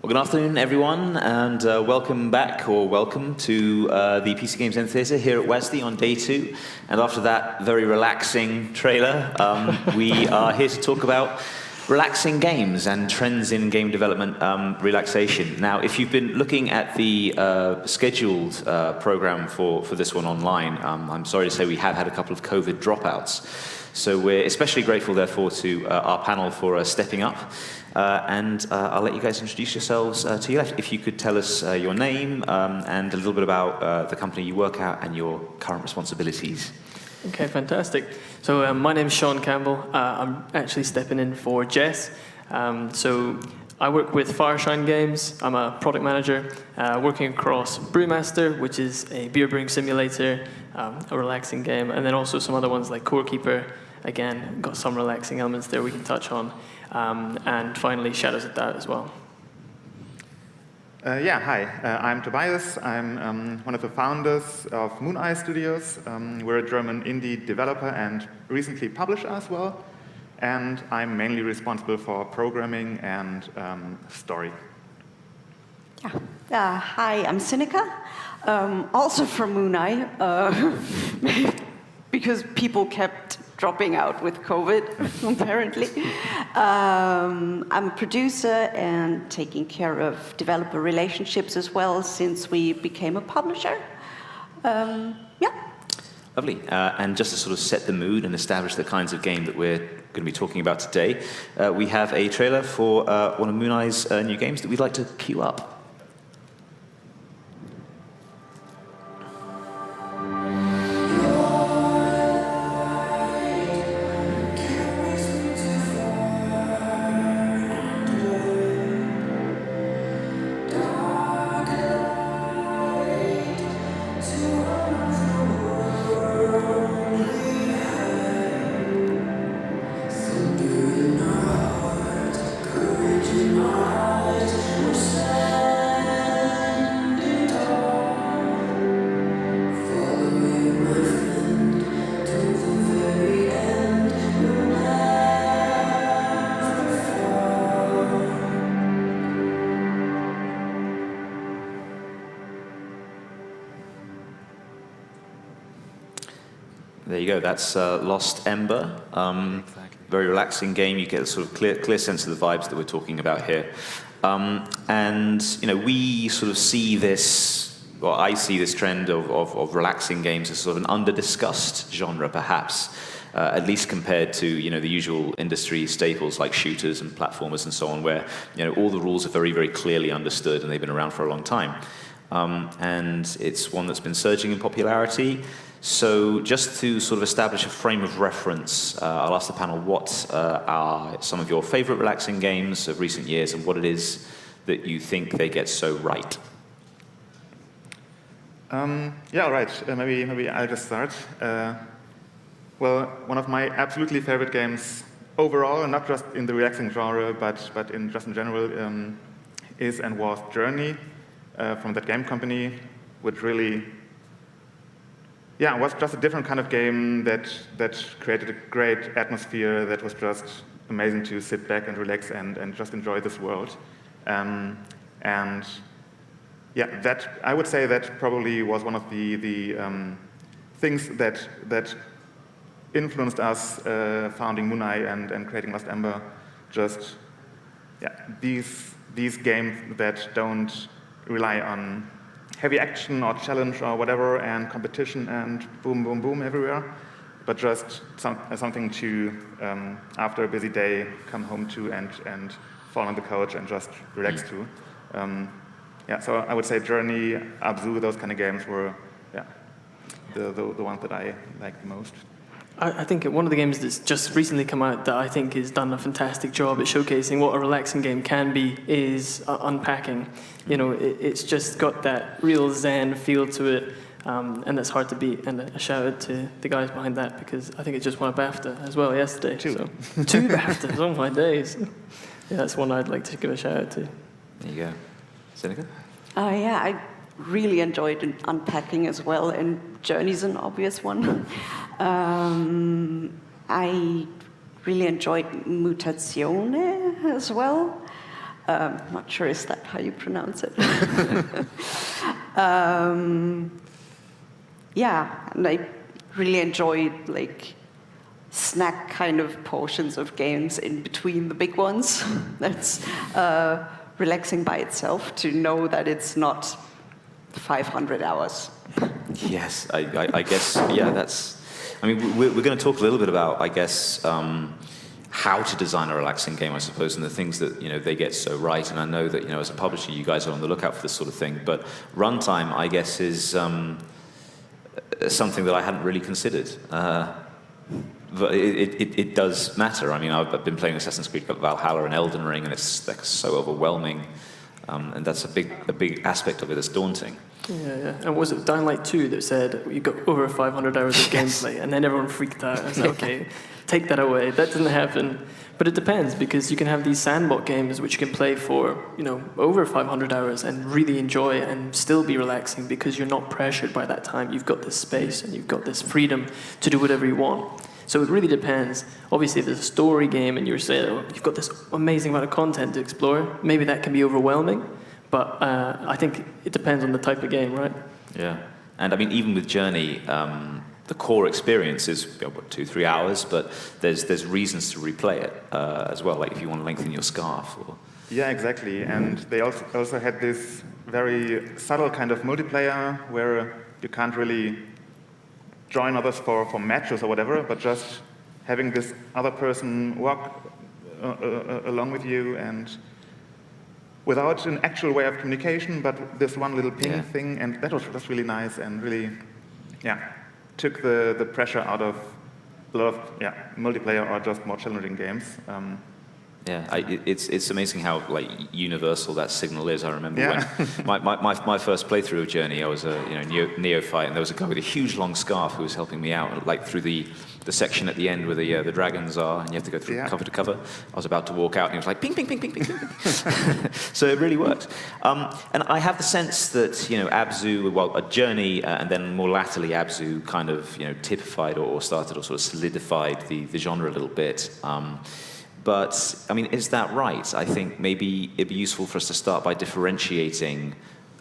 Well, good afternoon, everyone, and welcome back, or welcome to the PCGamesN Theatre here at W.A.S.D on day 2. And after that very relaxing trailer, we are here to talk about relaxing games and trends in game development, relaxation. Now, if you've been looking at the scheduled program for this one online, I'm sorry to say we have had a couple of COVID dropouts. So we're especially grateful, therefore, to our panel for stepping up. And I'll let you guys introduce yourselves to your left. If you could tell us your name and a little bit about the company you work at and your current responsibilities. Okay, fantastic. So my name's Sean Campbell. I'm actually stepping in for Jess. So I work with Fireshine Games. I'm a product manager working across Brewmaster, which is a beer brewing simulator, a relaxing game, and then also some other ones like Core Keeper. Again, got some relaxing elements there we can touch on. And finally, Shadows of Doubt as well. Hi, I'm Tobias. I'm one of the founders of Mooneye Studios. We're a German indie developer and recently publisher as well. And I'm mainly responsible for programming and story. Hi, I'm Sinica, also from Mooneye, because people kept dropping out with COVID, apparently. I'm a producer and taking care of developer relationships as well since we became a publisher. Lovely. And just to sort of set the mood and establish the kinds of game that we're going to be talking about today, we have a trailer for one of Mooneye's new games that we'd like to queue up. There you go. That's Lost Ember. Exactly. Very relaxing game. You get a sort of clear sense of the vibes that we're talking about here. And we sort of see this, or I see this trend of relaxing games as sort of an under-discussed genre, perhaps, at least compared to the usual industry staples like shooters and platformers and so on, where all the rules are very, very clearly understood and they've been around for a long time. And it's one that's been surging in popularity. So just to sort of establish a frame of reference, I'll ask the panel what are some of your favorite relaxing games of recent years and what it is that you think they get so right. Right. Maybe I'll just start. Well, one of my absolutely favorite games overall, not just in the relaxing genre, but in general, is and was Journey from that game company, which really was just a different kind of game that created a great atmosphere that was just amazing to sit back and relax and just enjoy this world. That I would say that probably was one of the things that influenced us founding Mooneye and creating Lost Ember. Just these games that don't rely on heavy action or challenge or whatever and competition and boom, boom, boom everywhere, but just something to, after a busy day, come home to and fall on the couch and just relax to. So I would say Journey, Abzu, those kind of games were the ones that I liked the most. I think one of the games that's just recently come out that I think has done a fantastic job at showcasing what a relaxing game can be is Unpacking. It's just got that real zen feel to it, and that's hard to beat. And a shout out to the guys behind that, because I think it just won a BAFTA as well yesterday. Two BAFTAs, oh my days. Yeah, that's one I'd like to give a shout out to. There you go. Sinica? I really enjoyed Unpacking as well, and Journey's an obvious one. I really enjoyed Mutazione as well. Not sure is that how you pronounce it. Yeah, and I really enjoyed like snack kind of portions of games in between the big ones. That's relaxing by itself to know that it's not 500 hours. Yes, I guess, yeah, that's... I mean, we're going to talk a little bit about, I guess, how to design a relaxing game, I suppose, and the things that, they get so right. And I know that, as a publisher, you guys are on the lookout for this sort of thing. But runtime, I guess, is something that I hadn't really considered. But it does matter. I mean, I've been playing Assassin's Creed Valhalla and Elden Ring, and it's like so overwhelming. And that's a big aspect of it that's daunting. Yeah. And was it Dying Light 2 that said you got over 500 hours of gameplay, and then everyone freaked out? I was like, okay, take that away. That doesn't happen. But it depends, because you can have these sandbox games which you can play for, over 500 hours and really enjoy it and still be relaxing because you're not pressured by that time. You've got this space and you've got this freedom to do whatever you want. So it really depends. Obviously, if there's a story game and you're saying, you've got this amazing amount of content to explore, maybe that can be overwhelming. But I think it depends on the type of game, right? Yeah. And I mean, even with Journey, the core experience is 2-3 hours, but there's reasons to replay it as well, like if you want to lengthen your scarf. Or... Yeah, exactly. And they also had this very subtle kind of multiplayer where you can't really join others for matches or whatever, but just having this other person walk along with you and without an actual way of communication, but this one little ping thing, and that was just really nice and really, took the pressure out of a lot of multiplayer or just more challenging games. It's amazing how universal that signal is. I remember when my first playthrough of Journey, I was a neophyte, and there was a guy with a huge long scarf who was helping me out, through the section at the end where the dragons are, and you have to go through cover to cover. I was about to walk out, and he was like, ping, ping, ping, ping, ping. So it really worked. And I have the sense that Abzu, a Journey, and then more latterly Abzu kind of typified or started or sort of solidified the genre a little bit. But, I mean, is that right? I think maybe it'd be useful for us to start by differentiating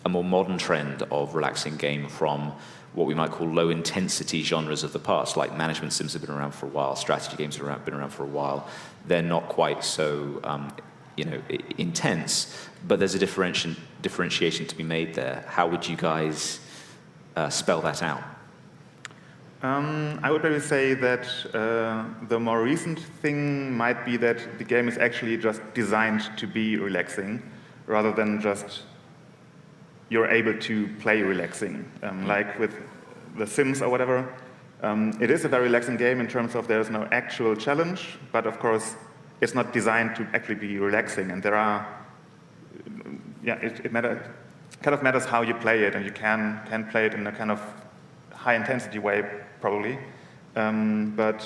a more modern trend of relaxing game from what we might call low-intensity genres of the past, like management sims have been around for a while, strategy games have been around for a while. They're not quite so, intense, but there's a differentiation to be made there. How would you guys spell that out? I would maybe say that the more recent thing might be that the game is actually just designed to be relaxing, rather than just you're able to play relaxing. Like with The Sims or whatever, it is a very relaxing game in terms of there's no actual challenge, but of course it's not designed to actually be relaxing, and there are, it kind of matters how you play it, and you can play it in a kind of high-intensity way, probably. But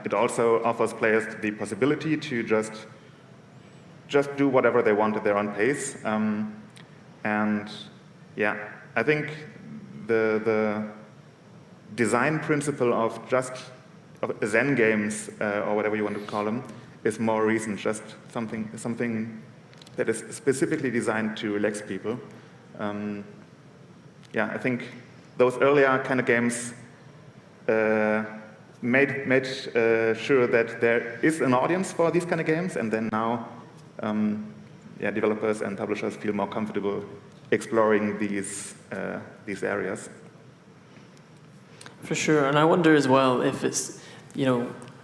it also offers players the possibility to just do whatever they want at their own pace. And I think the design principle of Zen games, or whatever you want to call them, is more recent, just something that is specifically designed to relax people. I think those earlier kind of games made sure that there is an audience for these kind of games, and then now developers and publishers feel more comfortable exploring these areas. For sure, and I wonder as well if it's,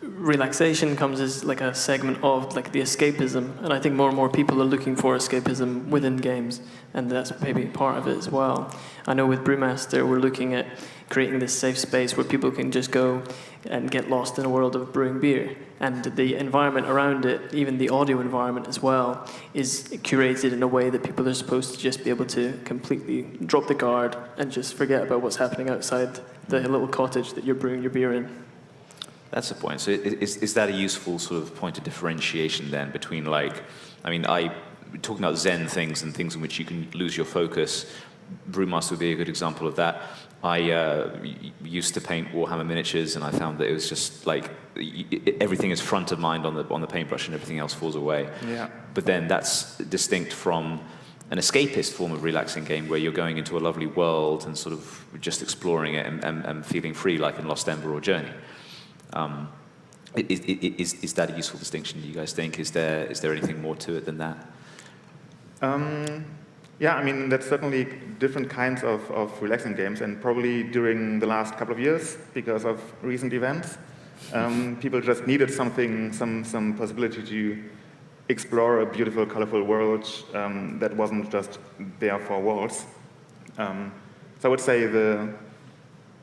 relaxation comes as like a segment of like the escapism, and I think more and more people are looking for escapism within games, and that's maybe part of it as well. I know with Brewmaster we're looking at creating this safe space where people can just go and get lost in a world of brewing beer, and the environment around it, even the audio environment as well, is curated in a way that people are supposed to just be able to completely drop the guard and just forget about what's happening outside the little cottage that you're brewing your beer in. That's the point. So is that a useful sort of point of differentiation then between talking about Zen things and things in which you can lose your focus, Brewmaster would be a good example of that. I used to paint Warhammer miniatures, and I found that it was just like everything is front of mind on the paintbrush, and everything else falls away. Yeah. But then that's distinct from an escapist form of relaxing game where you're going into a lovely world and sort of just exploring it and feeling free, like in Lost Ember or Journey. Is that a useful distinction, do you guys think? Is there anything more to it than that? Yeah, I mean, that's certainly different kinds of relaxing games, and probably during the last couple of years, because of recent events, people just needed something, some possibility to explore a beautiful, colorful world that wasn't just there for walls. So I would say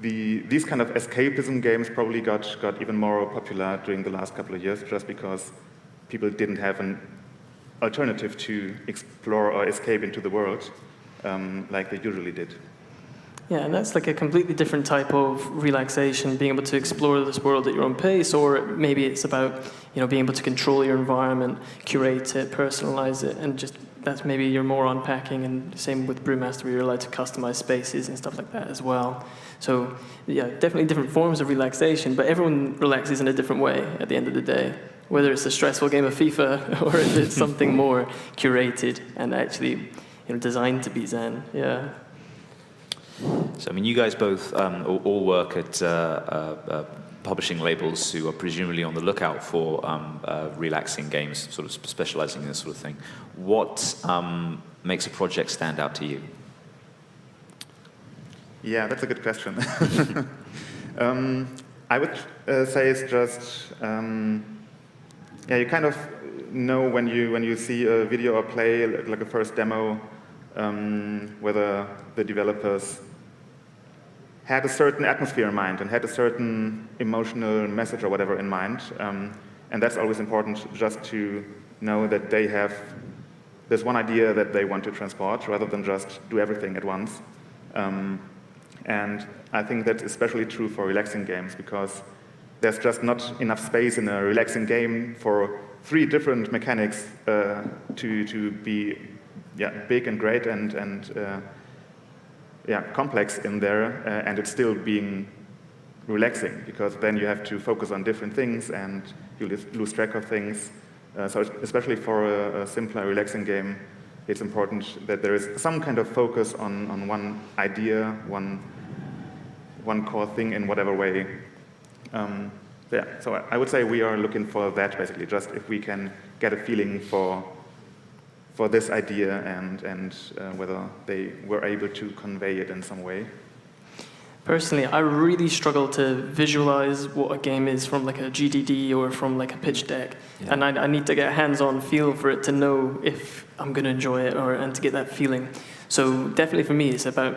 these kind of escapism games probably got even more popular during the last couple of years, just because people didn't have an alternative to explore or escape into the world like they usually did. Yeah, and that's like a completely different type of relaxation, being able to explore this world at your own pace, or maybe it's about, being able to control your environment, curate it, personalize it, and just that's maybe you're more unpacking, and same with Brewmaster, where you're allowed to customize spaces and stuff like that as well. So yeah, definitely different forms of relaxation, but everyone relaxes in a different way at the end of the day. Whether it's a stressful game of FIFA or if it's something more curated and actually designed to be Zen. Yeah. So I mean, you guys both all work at publishing labels who are presumably on the lookout for relaxing games, sort of specializing in this sort of thing. What makes a project stand out to you? Yeah, that's a good question. I would say it's just you kind of know when you see a video or play, like a first demo, whether the developers had a certain atmosphere in mind and had a certain emotional message or whatever in mind. And that's always important, just to know that they have this one idea that they want to transport, rather than just do everything at once. And I think that's especially true for relaxing games, because there's just not enough space in a relaxing game for 3 different mechanics to be big and great and complex in there, and it's still being relaxing, because then you have to focus on different things and you lose track of things. So especially for a simpler relaxing game, it's important that there is some kind of focus on one idea, one core thing in whatever way. So I would say we are looking for that, basically, just if we can get a feeling for this idea and whether they were able to convey it in some way. Personally, I really struggle to visualize what a game is from like a GDD or from like a pitch deck. Yeah. And I need to get a hands-on feel for it to know if I'm going to enjoy it and to get that feeling. So definitely for me, it's about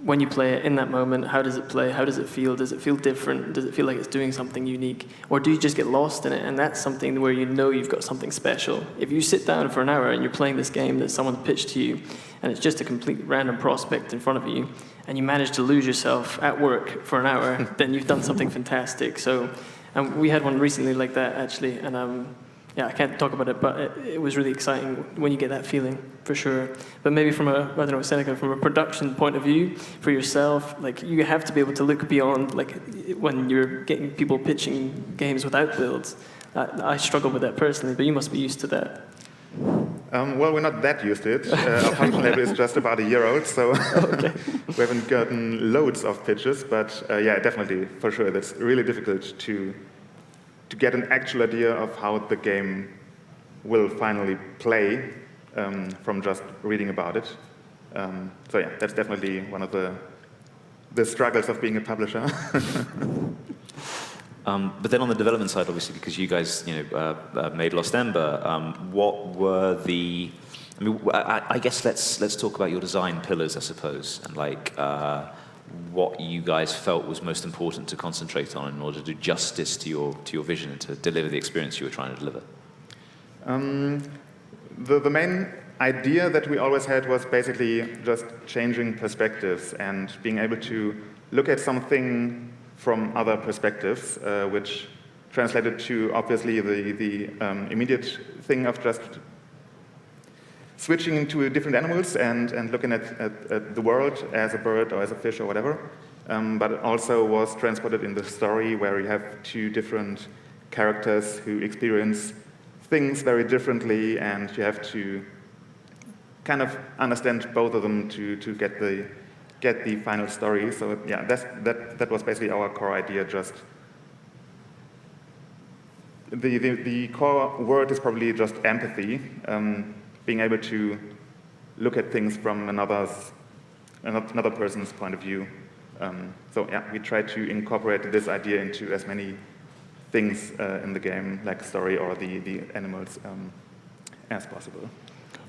when you play it in that moment, how does it play? How does it feel? Does it feel different? Does it feel like it's doing something unique? Or do you just get lost in it? And that's something where you've got something special. If you sit down for an hour and you're playing this game that someone pitched to you, and it's just a complete random prospect in front of you, and you manage to lose yourself at work for an hour, then you've done something fantastic. So we had one recently like that, actually, and I can't talk about it, but it was really exciting when you get that feeling, for sure. But maybe from Seneca, from a production point of view, for yourself, like, you have to be able to look beyond, like, when you're getting people pitching games without builds. I struggle with that personally, but you must be used to that. Well, we're not that used to it. Our function level is just about a year old, so we haven't gotten loads of pitches, but definitely, for sure, that's really difficult to get an actual idea of how the game will finally play from just reading about it. That's definitely one of the struggles of being a publisher. But then on the development side, obviously, because you guys made Lost Ember, what were the... I guess let's talk about your design pillars, I suppose, and what you guys felt was most important to concentrate on in order to do justice to your vision and to deliver the experience you were trying to deliver. The main idea that we always had was basically just changing perspectives and being able to look at something from other perspectives, which translated to, obviously, the immediate thing of just switching into different animals and looking at the world as a bird or as a fish or whatever. But it also was transported in the story where you have two different characters who experience things very differently, and you have to kind of understand both of them to get the final story. So yeah, that was basically our core idea. Just the core word is probably just empathy, being able to look at things from another person's point of view. So yeah, we try to incorporate this idea into as many things in the game, like story or the animals, as possible.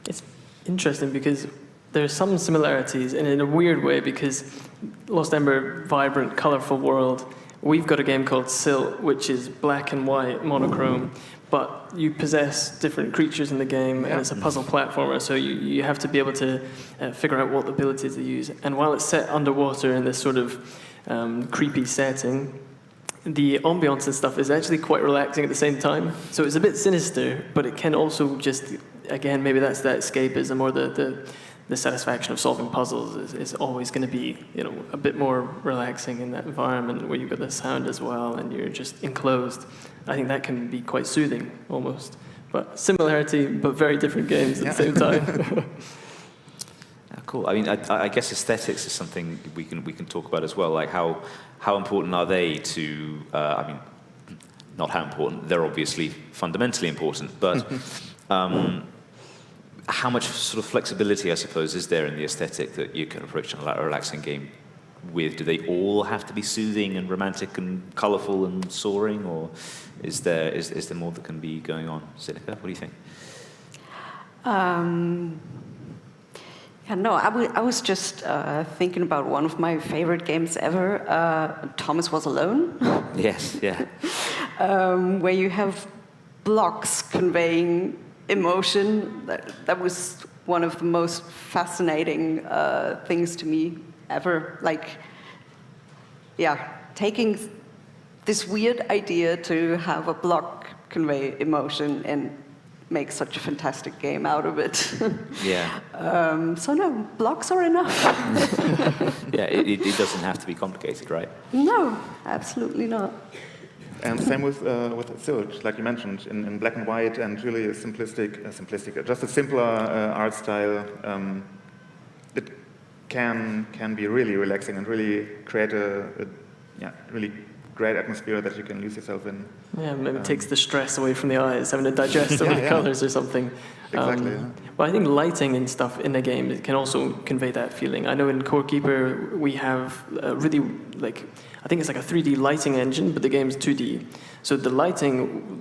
It's interesting because there are some similarities, and in a weird way, because Lost Ember, vibrant, colorful world. We've got a game called Silt, which is black and white, monochrome, but you possess different creatures in the game, and it's a puzzle platformer, so you have to be able to figure out what abilities to use. And while it's set underwater in this sort of creepy setting, the ambiance and stuff is actually quite relaxing at the same time. So it's a bit sinister, but it can also just, again, maybe that's that escapism or the satisfaction of solving puzzles is always going to be, a bit more relaxing in that environment where you've got the sound as well and you're just enclosed. I think that can be quite soothing, almost. But similarity, but very different games at the same time. Cool. I mean, I guess aesthetics is something we can talk about as well. Like how important are they to? I mean, not how important. They're obviously fundamentally important, but how much sort of flexibility, I suppose, is there in the aesthetic that you can approach a relaxing game with? Do they all have to be soothing and romantic and colourful and soaring, or is there more that can be going on? Sinica, what do you think? No, I was just thinking about one of my favorite games ever, Thomas Was Alone. Yes, yeah. Where you have blocks conveying emotion. That was one of the most fascinating things to me ever. Like, taking this weird idea to have a block convey emotion and make such a fantastic game out of it. Yeah. So no, blocks are enough. Yeah, it doesn't have to be complicated, right? No, absolutely not. And same with Silt, like you mentioned, in black and white and really simplistic, just a simpler art style. It can be really relaxing and really create a really great atmosphere that you can lose yourself in. Yeah, maybe it takes the stress away from the eyes, having to digest all the colors or something. Exactly. Well, I think lighting and stuff in the game can also convey that feeling. I know in Core Keeper we have really I think it's like a 3D lighting engine, but the game's 2D. So the lighting,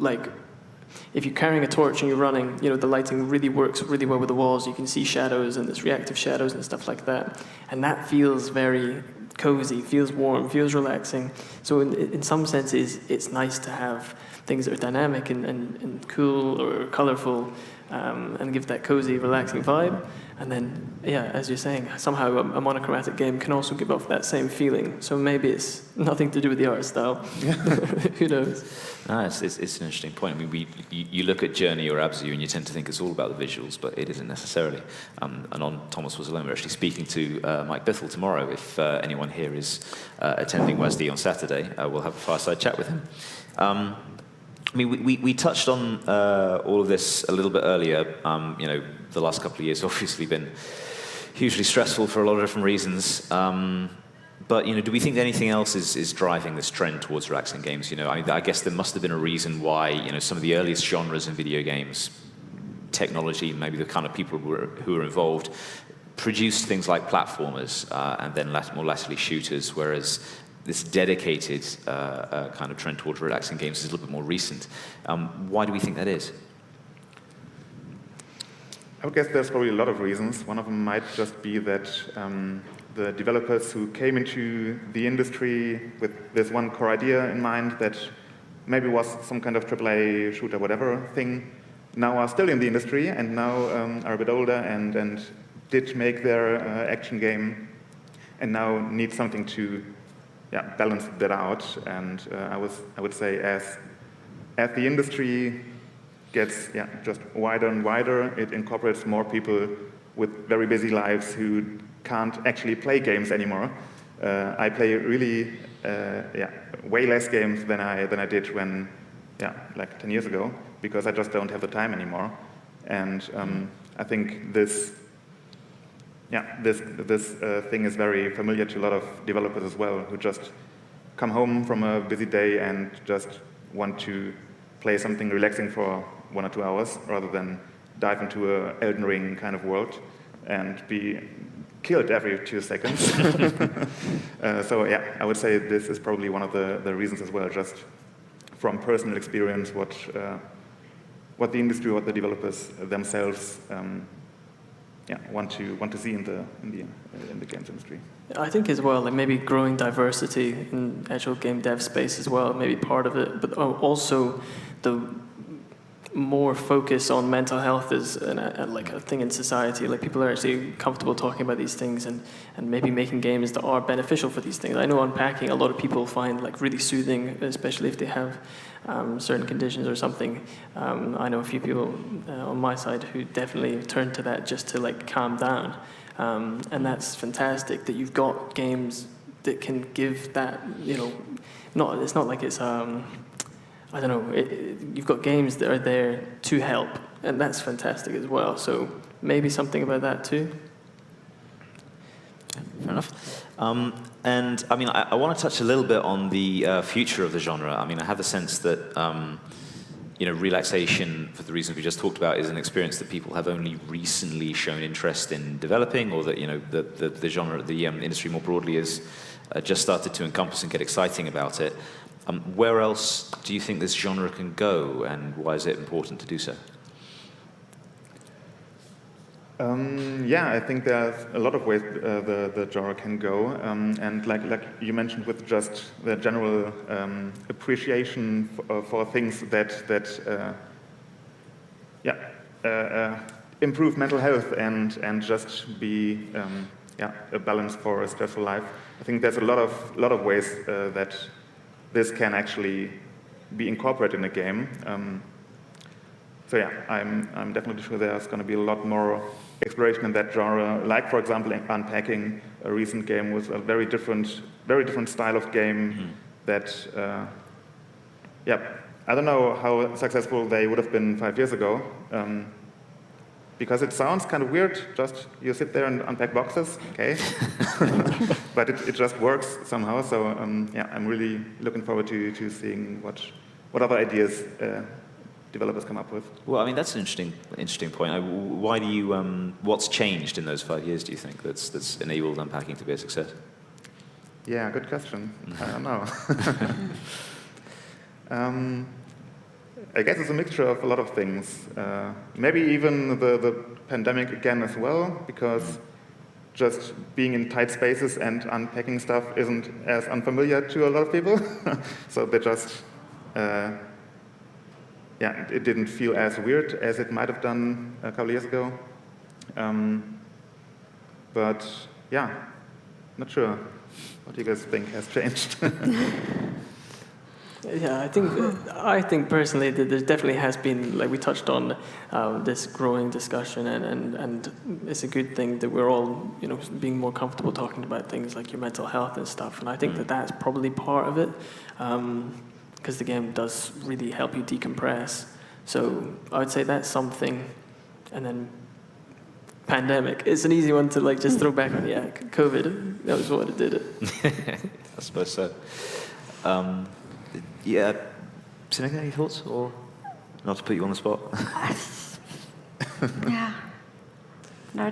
if you're carrying a torch and you're running, the lighting really works really well with the walls. You can see shadows and there's reactive shadows and stuff like that. And that feels very cozy, feels warm, feels relaxing. So in some senses, it's nice to have things that are dynamic and cool or colorful and give that cozy, relaxing vibe. And then, as you're saying, somehow a monochromatic game can also give off that same feeling. So maybe it's nothing to do with the art style. Who knows? No, it's an interesting point. I mean, you look at Journey or Abzu and you tend to think it's all about the visuals, but it isn't necessarily. And on Thomas Was Alone, we're actually speaking to Mike Bithell tomorrow. If anyone here is attending W.A.S.D on Saturday, we'll have a fireside chat with him. I mean, we touched on all of this a little bit earlier. The last couple of years have obviously been hugely stressful for a lot of different reasons. But do we think anything else is driving this trend towards relaxing games? I guess there must have been a reason why some of the earliest genres in video games, technology, maybe the kind of people who were involved, produced things like platformers and then more latterly shooters, whereas this dedicated kind of trend towards relaxing games is a little bit more recent. Why do we think that is? I would guess there's probably a lot of reasons. One of them might just be that the developers who came into the industry with this one core idea in mind that maybe was some kind of AAA shooter, whatever thing, now are still in the industry and now are a bit older and did make their action game and now need something to balance that out. And I would say as the industry gets just wider and wider. It incorporates more people with very busy lives who can't actually play games anymore. I play really way less games than I did when like 10 years ago, because I just don't have the time anymore. And I think this thing is very familiar to a lot of developers as well, who just come home from a busy day and just want to play something relaxing for 1 or 2 hours, rather than dive into a Elden Ring kind of world and be killed every 2 seconds. So I would say this is probably one of the reasons as well, just from personal experience, what the industry, what the developers themselves want to see in the games industry. I think as well, like maybe growing diversity in actual game dev space as well, maybe part of it, but also the more focus on mental health is like a thing in society. Like people are actually comfortable talking about these things and maybe making games that are beneficial for these things. I know unpacking, a lot of people find like really soothing, especially if they have certain conditions or something. I know a few people on my side who definitely turn to that just to like calm down. And that's fantastic that you've got games that can give that, it's not like it's, I don't know, you've got games that are there to help, and that's fantastic as well. So maybe something about that too. Fair enough. And I mean, I want to touch a little bit on the future of the genre. I mean, I have the sense that relaxation, for the reasons we just talked about, is an experience that people have only recently shown interest in developing, or that the genre, the industry more broadly, is just started to encompass and get exciting about it. Where else do you think this genre can go, and why is it important to do so? I think there's a lot of ways the genre can go, and like you mentioned, with just the general appreciation for things that improve mental health and just be a balance for a stressful life. I think there's a lot of ways that this can actually be incorporated in a game. I'm definitely sure there's going to be a lot more exploration in that genre. Like, for example, Unpacking, a recent game, was a very different style of game that, I don't know how successful they would have been 5 years ago, because it sounds kind of weird, just you sit there and unpack boxes, okay? But it just works somehow, so I'm really looking forward to seeing what other ideas developers come up with. Well, I mean, that's an interesting point. Why do you? What's changed in those 5 years, do you think, that's enabled Unpacking to be a success? Yeah, good question. I don't know. I guess it's a mixture of a lot of things. Maybe even the pandemic again as well, because just being in tight spaces and unpacking stuff isn't as unfamiliar to a lot of people. So they just, it didn't feel as weird as it might have done a couple of years ago. But not sure. What do you guys think has changed? Yeah, I think personally that there definitely has been, like we touched on, this growing discussion, and it's a good thing that we're all, being more comfortable talking about things like your mental health and stuff. And I think that that's probably part of it, because the game does really help you decompress. So I would say that's something. And then pandemic, it's an easy one to just throw back on. Yeah, COVID, that was what it did it. I suppose so. Sinead, any thoughts, or not to put you on the spot? No, I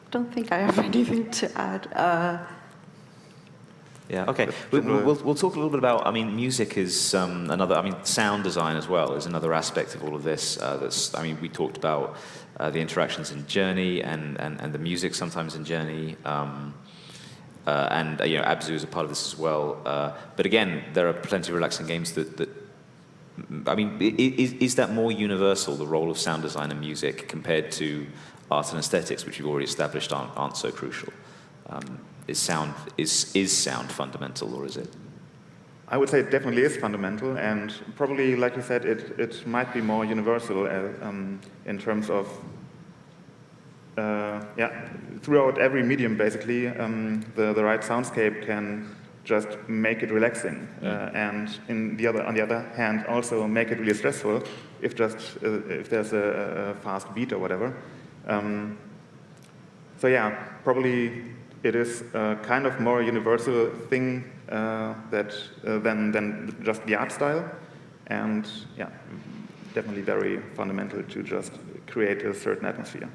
don't think I have anything to add. Okay. We'll talk a little bit about. I mean, music is another. I mean, sound design as well is another aspect of all of this. We talked about the interactions in Journey and the music sometimes in Journey. Abzu is a part of this as well. But again, there are plenty of relaxing games that I mean, is that more universal, the role of sound design and music, compared to art and aesthetics, which we've already established aren't so crucial? Is sound fundamental, or is it? I would say it definitely is fundamental, and probably, like you said, it might be more universal in terms of, throughout every medium, basically, the right soundscape can just make it relaxing, and on the other hand, also make it really stressful if there's a fast beat or whatever. So yeah, probably it is a kind of more universal thing than just the art style, and yeah, definitely very fundamental to just create a certain atmosphere.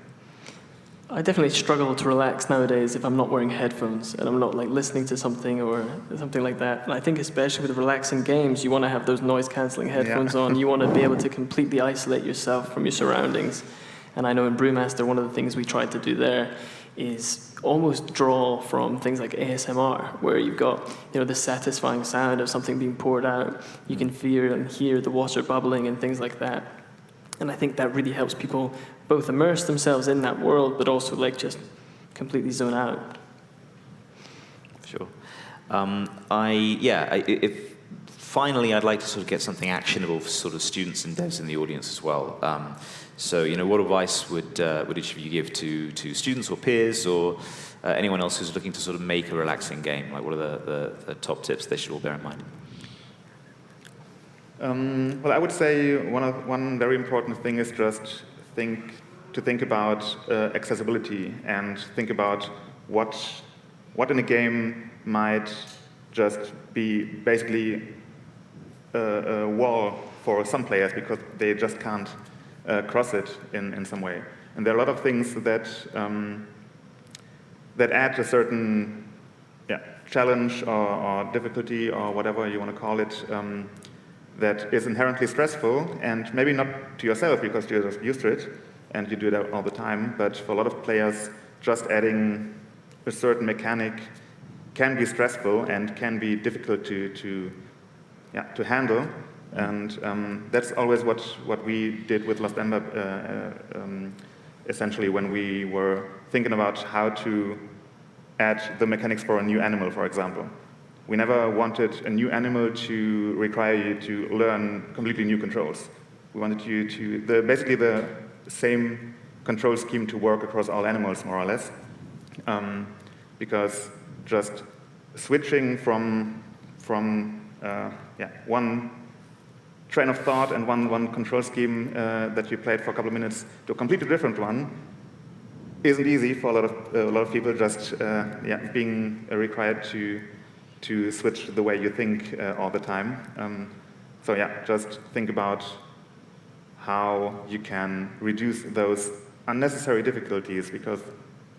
I definitely struggle to relax nowadays if I'm not wearing headphones and I'm not like listening to something or something like that. And I think especially with relaxing games, you want to have those noise-canceling headphones on. You want to be able to completely isolate yourself from your surroundings. And I know in Brewmaster, one of the things we tried to do there is almost draw from things like ASMR, where you've got the satisfying sound of something being poured out. You can feel and hear the water bubbling and things like that. And I think that really helps people both immerse themselves in that world, but also like just completely zone out. Sure. Finally, I'd like to sort of get something actionable for sort of students and devs in the audience as well. So, what advice would each of you give to students or peers or anyone else who's looking to sort of make a relaxing game? Like, what are the top tips they should all bear in mind? Well, I would say one very important thing is just to think about accessibility and think about what in a game might just be basically a wall for some players because they just can't cross it in some way. And there are a lot of things that add a certain challenge or difficulty or whatever you want to call it, that is inherently stressful, and maybe not to yourself because you're just used to it and you do it all the time, but for a lot of players, just adding a certain mechanic can be stressful and can be difficult to handle. And that's always what we did with Lost Ember, essentially, when we were thinking about how to add the mechanics for a new animal, for example. We never wanted a new animal to require you to learn completely new controls. We wanted you to, basically the same control scheme to work across all animals, more or less. Because just switching from one train of thought and one control scheme that you played for a couple of minutes to a completely different one isn't easy for a lot of people, just being required to switch the way you think all the time. Just think about how you can reduce those unnecessary difficulties, because,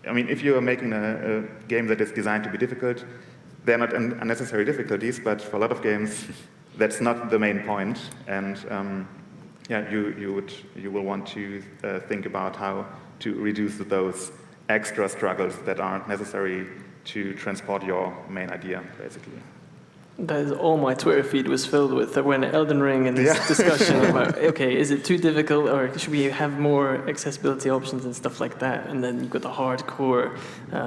I mean, if you're making a game that is designed to be difficult, they're not unnecessary difficulties, but for a lot of games, that's not the main point. And you will want to think about how to reduce those extra struggles that aren't necessary to transport your main idea, basically. That is all my Twitter feed was filled with when Elden Ring and this discussion about, okay, is it too difficult or should we have more accessibility options and stuff like that? And then you've got the hardcore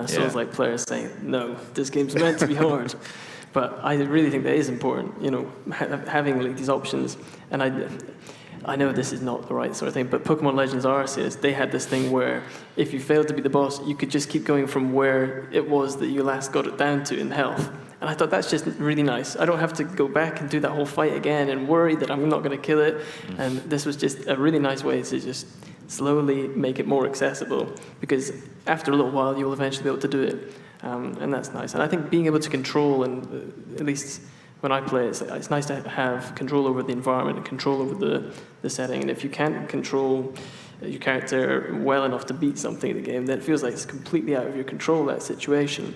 Souls-like players saying, no, this game's meant to be hard. But I really think that is important, having like these options. And I know this is not the right sort of thing, but Pokemon Legends Arceus, they had this thing where if you failed to be the boss, you could just keep going from where it was that you last got it down to in health. And I thought that's just really nice. I don't have to go back and do that whole fight again and worry that I'm not going to kill it. And this was just a really nice way to just slowly make it more accessible, because after a little while, you'll eventually be able to do it. And that's nice. And I think being able to control, and at least when I play, it's nice to have control over the environment and control over the setting. And if you can't control your character well enough to beat something in the game, then it feels like it's completely out of your control, that situation.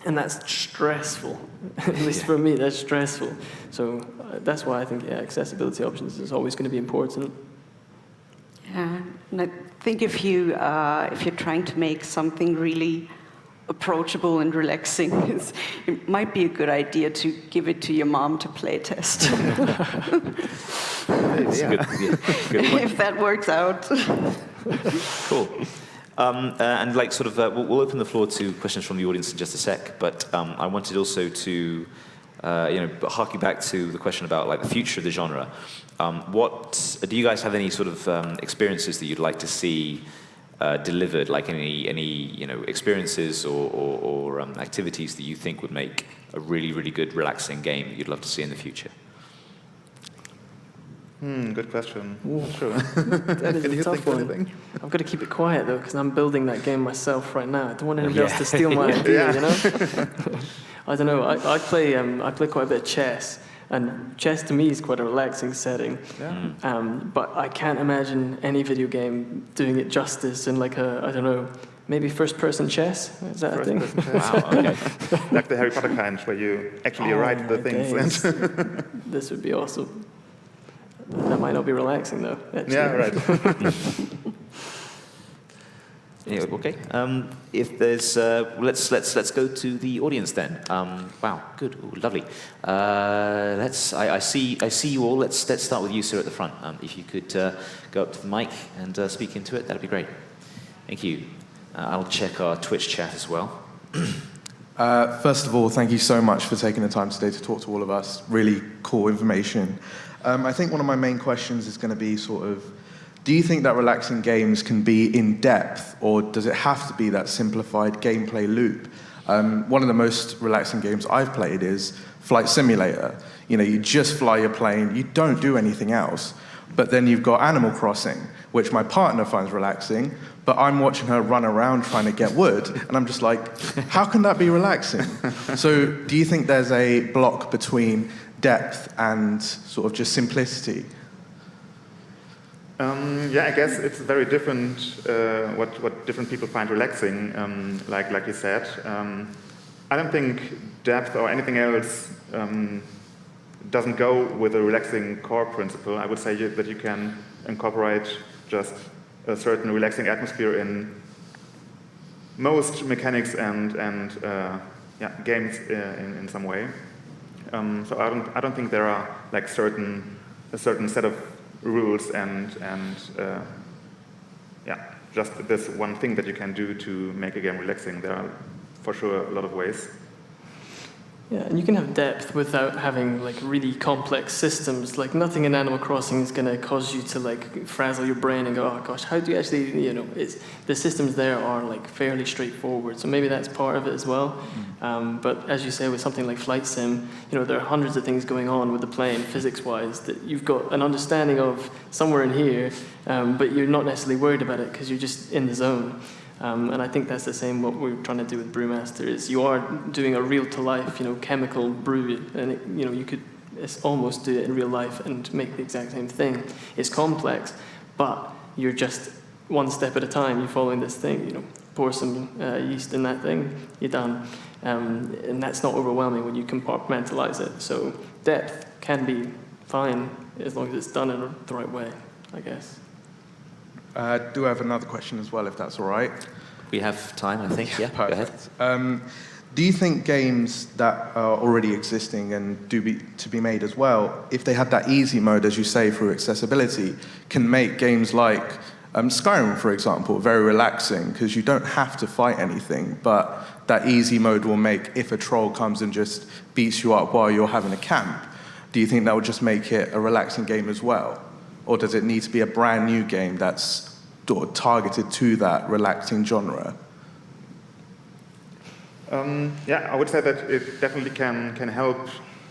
And that's stressful. At least for me, that's stressful. So that's why I think accessibility options is always going to be important. Yeah, and I think if you're trying to make something really approachable and relaxing, it might be a good idea to give it to your mom to play test. Good if that works out. Cool. And like sort of, we'll open the floor to questions from the audience in just a sec, but I wanted also to but harking back to the question about like the future of the genre, what do you guys have any sort of experiences that you'd like to see delivered? Like any experiences or activities that you think would make a really, really good, relaxing game that you'd love to see in the future? Good question. Ooh. Sure. That is Can a you tough think of one. anything? I've got to keep it quiet though, because I'm building that game myself right now. I don't want anybody else to steal my idea, you know? I don't know. I play quite a bit of chess, and chess to me is quite a relaxing setting. Yeah. But I can't imagine any video game doing it justice in like I don't know, maybe first-person chess. Is that a thing? Wow. Okay. Like the Harry Potter kind, where you actually write the my things. days. This would be awesome. That might not be relaxing though. Actually. Yeah, right. Yeah, okay. If there's, let's go to the audience then. Wow, good, ooh, lovely. I see you all. Let's start with you, sir, at the front. If you could go up to the mic and speak into it, that'd be great. Thank you. I'll check our Twitch chat as well. First of all, thank you so much for taking the time today to talk to all of us. Really cool information. I think one of my main questions is going to be sort of, do you think that relaxing games can be in depth, or does it have to be that simplified gameplay loop? One of the most relaxing games I've played is Flight Simulator. You just fly your plane, you don't do anything else. But then you've got Animal Crossing, which my partner finds relaxing, but I'm watching her run around trying to get wood, and I'm just like, how can that be relaxing? So do you think there's a block between depth and sort of just simplicity? Yeah, I guess it's very different what different people find relaxing, like you said. I don't think depth or anything else doesn't go with a relaxing core principle. I would say that you can incorporate just a certain relaxing atmosphere in most mechanics and games in some way. So I don't think there are like a certain set of rules and just this one thing that you can do to make a game relaxing. There are for sure a lot of ways. Yeah, and you can have depth without having like really complex systems. Like nothing in Animal Crossing is going to cause you to like frazzle your brain and go, oh gosh, how do you actually, the systems there are like fairly straightforward. So maybe that's part of it as well. But as you say, with something like Flight Sim, there are hundreds of things going on with the plane physics-wise that you've got an understanding of somewhere in here, but you're not necessarily worried about it because you're just in the zone. And I think that's the same what we're trying to do with Brewmaster is you are doing a real-to-life, chemical brew, and you could almost do it in real life and make the exact same thing. It's complex, but you're just one step at a time. You're following this thing, pour some yeast in that thing, you're done. And that's not overwhelming when you compartmentalize it. So depth can be fine as long as it's done in the right way, I guess. Do have another question as well, if that's all right? We have time, I think. Yeah, go ahead. Do you think games that are already existing and to be made as well, if they had that easy mode, as you say, through accessibility, can make games like Skyrim, for example, very relaxing, because you don't have to fight anything, but that easy mode will make, if a troll comes and just beats you up while you're having a camp, do you think that would just make it a relaxing game as well? Or does it need to be a brand new game that's targeted to that relaxing genre? I would say that it definitely can help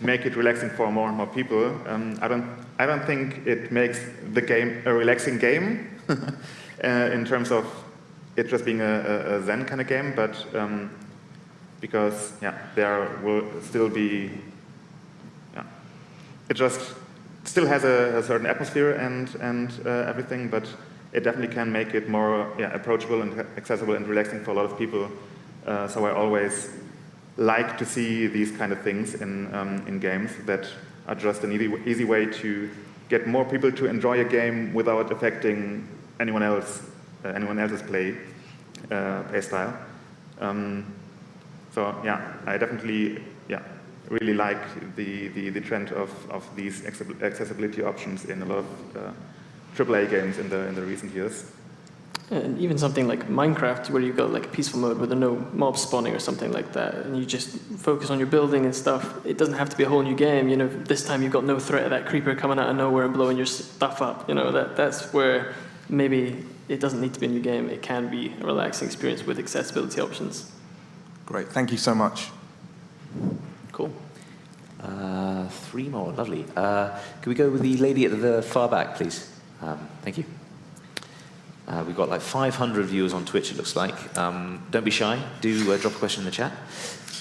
make it relaxing for more and more people. I don't think it makes the game a relaxing game in terms of it just being a Zen kind of game, but because there will still be it just still has a certain atmosphere and everything, but it definitely can make it more approachable and accessible and relaxing for a lot of people. So I always like to see these kind of things in games that are just an easy way to get more people to enjoy a game without affecting anyone else's play style. I definitely really like the trend of these accessibility options in a lot of AAA games in the recent years. And even something like Minecraft, where you've got like a peaceful mode where there are no mobs spawning or something like that, and you just focus on your building and stuff. It doesn't have to be a whole new game. You know, this time you've got no threat of that creeper coming out of nowhere and blowing your stuff up. You know, that's where maybe it doesn't need to be a new game. It can be a relaxing experience with accessibility options. Great, thank you so much. Cool. 3 more, lovely. Can we go with the lady at the far back, please? Thank you. We've got like 500 viewers on Twitch, it looks like. Don't be shy. Do drop a question in the chat.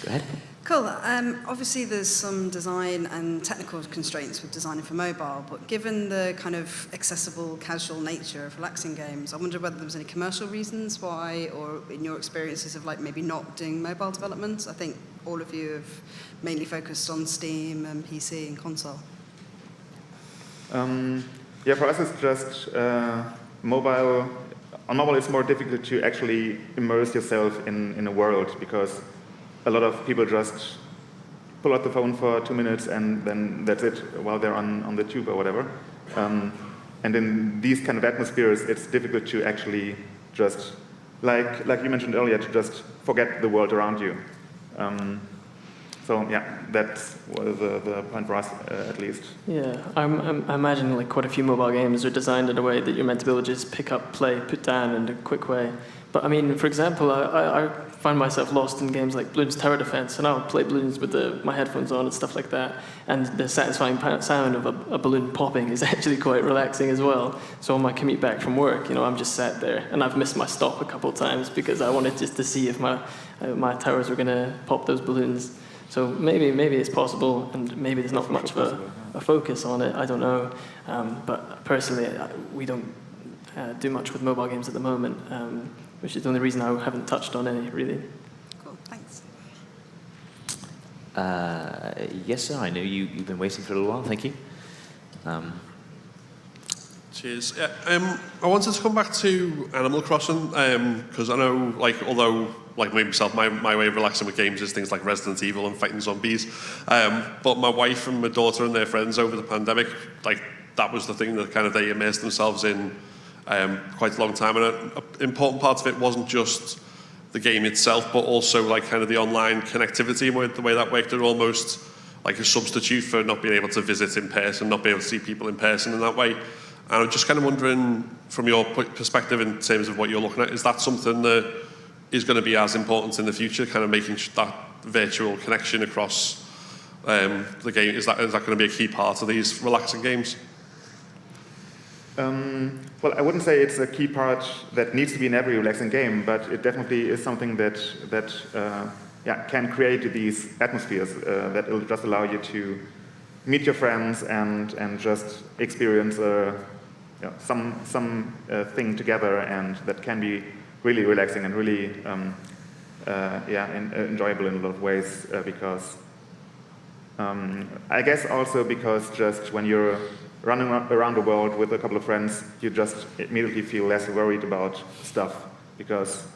Go ahead. Cool. Obviously, there's some design and technical constraints with designing for mobile, but given the kind of accessible, casual nature of relaxing games, I wonder whether there was any commercial reasons why, or in your experiences of like maybe not doing mobile development. I think all of you have mainly focused on Steam and PC and console. Yeah, for us it's just mobile. On mobile, it's more difficult to actually immerse yourself in a world, because a lot of people just pull out the phone for 2 minutes and then that's it while they're on the tube or whatever. And in these kind of atmospheres, it's difficult to actually just, like you mentioned earlier, to just forget the world around you. So yeah, that's the point for us, at least. Yeah, I imagine like quite a few mobile games are designed in a way that you're meant to be able to just pick up, play, put down in a quick way. But I mean, for example, I find myself lost in games like Bloons Tower Defense, and I'll play Bloons with my headphones on and stuff like that. And the satisfying sound of a balloon popping is actually quite relaxing as well. So on my commute back from work, you know, I'm just sat there, and I've missed my stop a couple of times because I wanted just to see if my towers were going to pop those balloons. So maybe it's possible, and maybe there's not much of a focus on it. I don't know. But personally, we don't do much with mobile games at the moment, which is the only reason I haven't touched on any, really. Cool, thanks. Yes, sir, I know you've been waiting for a little while. Thank you. Cheers. Yeah, I wanted to come back to Animal Crossing, because I know, like, although, like me myself, my way of relaxing with games is things like Resident Evil and fighting zombies. But my wife and my daughter and their friends over the pandemic, like, that was the thing that kind of they immersed themselves in quite a long time. And an important part of it wasn't just the game itself, but also like kind of the online connectivity and the way that worked. It almost like a substitute for not being able to visit in person, not being able to see people in person in that way. And I'm just kind of wondering, from your perspective in terms of what you're looking at, is that something that is going to be as important in the future, kind of making that virtual connection across the game? Is that going to be a key part of these relaxing games? Well, I wouldn't say it's a key part that needs to be in every relaxing game, but it definitely is something that can create these atmospheres that will just allow you to meet your friends and just experience some thing together, and that can be really relaxing and really enjoyable in a lot of ways, because I guess also because just when you're running around the world with a couple of friends, you just immediately feel less worried about stuff, because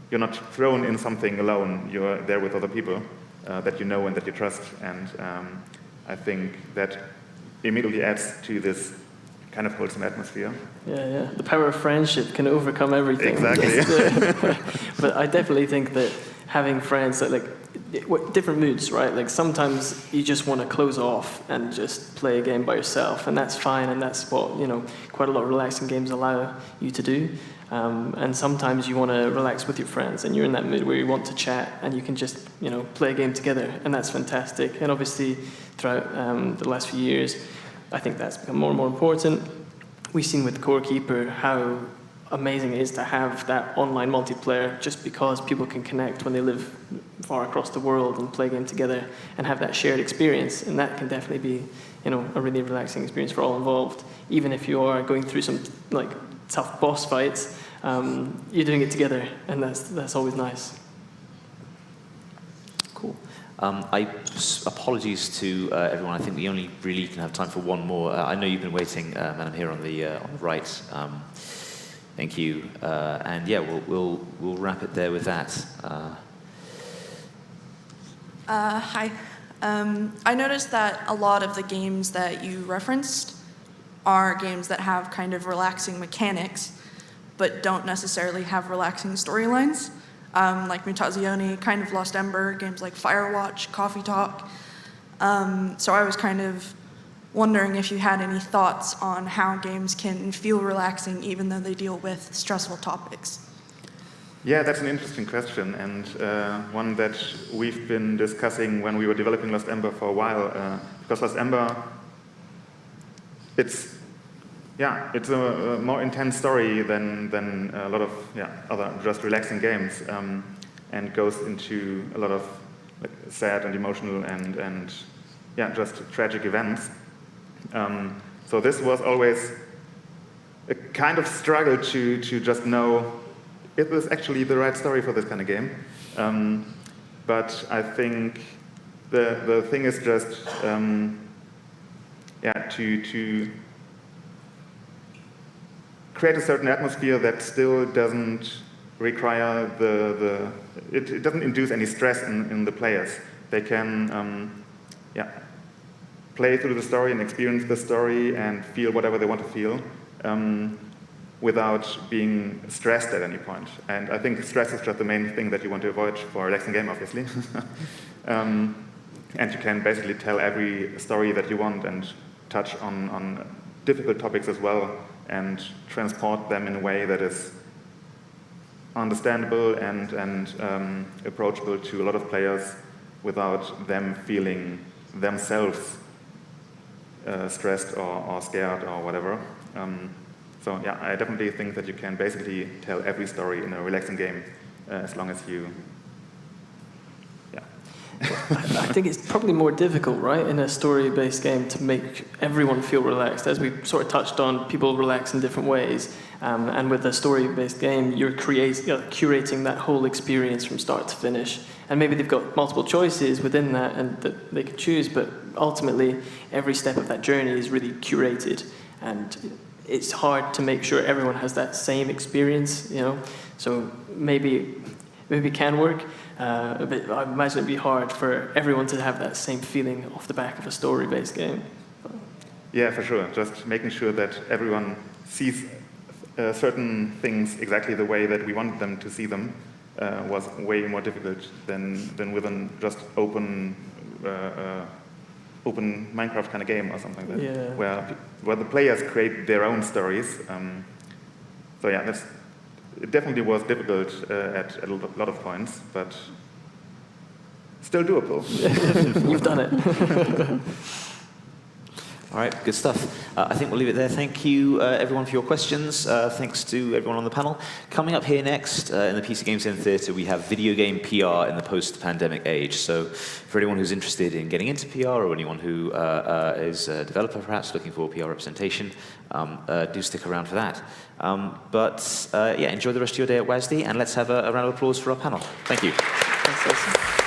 you're not thrown in something alone. You're there with other people that you know and that you trust, and I think that immediately adds to this kind of wholesome atmosphere. Yeah. The power of friendship can overcome everything. Exactly. But I definitely think that having friends that different moods, right? Like sometimes you just want to close off and just play a game by yourself, and that's fine, and that's what, quite a lot of relaxing games allow you to do. And sometimes you want to relax with your friends, and you're in that mood where you want to chat, and you can just, play a game together, and that's fantastic. And obviously, throughout the last few years, I think that's become more and more important. We've seen with Core Keeper how amazing it is to have that online multiplayer, just because people can connect when they live far across the world and play a game together and have that shared experience, and that can definitely be, a really relaxing experience for all involved. Even if you are going through some tough boss fights, you're doing it together, and that's always nice. Cool. Apologies to everyone. I think we only really can have time for one more. I know you've been waiting, Madam, here on the right. Thank you. And yeah, we'll wrap it there with that. Hi. I noticed that a lot of the games that you referenced are games that have kind of relaxing mechanics, but don't necessarily have relaxing storylines. Like Mutazione, kind of Lost Ember, games like Firewatch, Coffee Talk. So I was kind of wondering if you had any thoughts on how games can feel relaxing even though they deal with stressful topics. Yeah, that's an interesting question, and one that we've been discussing when we were developing Lost Ember for a while, because Lost Ember, it's a more intense story than a lot of other just relaxing games, and goes into a lot of sad and emotional and just tragic events. So this was always a kind of struggle to just know it was actually the right story for this kind of game. But I think the thing is just to create a certain atmosphere that still doesn't require it doesn't induce any stress in the players. They can play through the story and experience the story and feel whatever they want to feel without being stressed at any point. And I think stress is just the main thing that you want to avoid for a relaxing game, obviously. And you can basically tell every story that you want and touch on difficult topics as well and transport them in a way that is understandable and approachable to a lot of players without them feeling themselves stressed or scared or whatever. So yeah, I definitely think that you can basically tell every story in a relaxing game as long as you, I think it's probably more difficult, right, in a story-based game to make everyone feel relaxed. As we sort of touched on, people relax in different ways. And with a story-based game, you're curating that whole experience from start to finish. And maybe they've got multiple choices within that and that they could choose, but ultimately, every step of that journey is really curated. And it's hard to make sure everyone has that same experience, So maybe it can work, but I imagine it'd be hard for everyone to have that same feeling off the back of a story-based game. Yeah, for sure. Just making sure that everyone sees certain things exactly the way that we wanted them to see them was way more difficult than with a just open Minecraft kind of game or something like that, where the players create their own stories. So yeah, it definitely was difficult at a lot of points, but still doable. You've done it. All right, good stuff. I think we'll leave it there. Thank you, everyone, for your questions. Thanks to everyone on the panel. Coming up here next, in the PCGamesN Theatre, we have video game PR in the post-pandemic age. So for anyone who's interested in getting into PR or anyone who is a developer, perhaps, looking for PR representation, do stick around for that. Enjoy the rest of your day at W.A.S.D, and let's have a round of applause for our panel. Thank you. Thanks, Jason.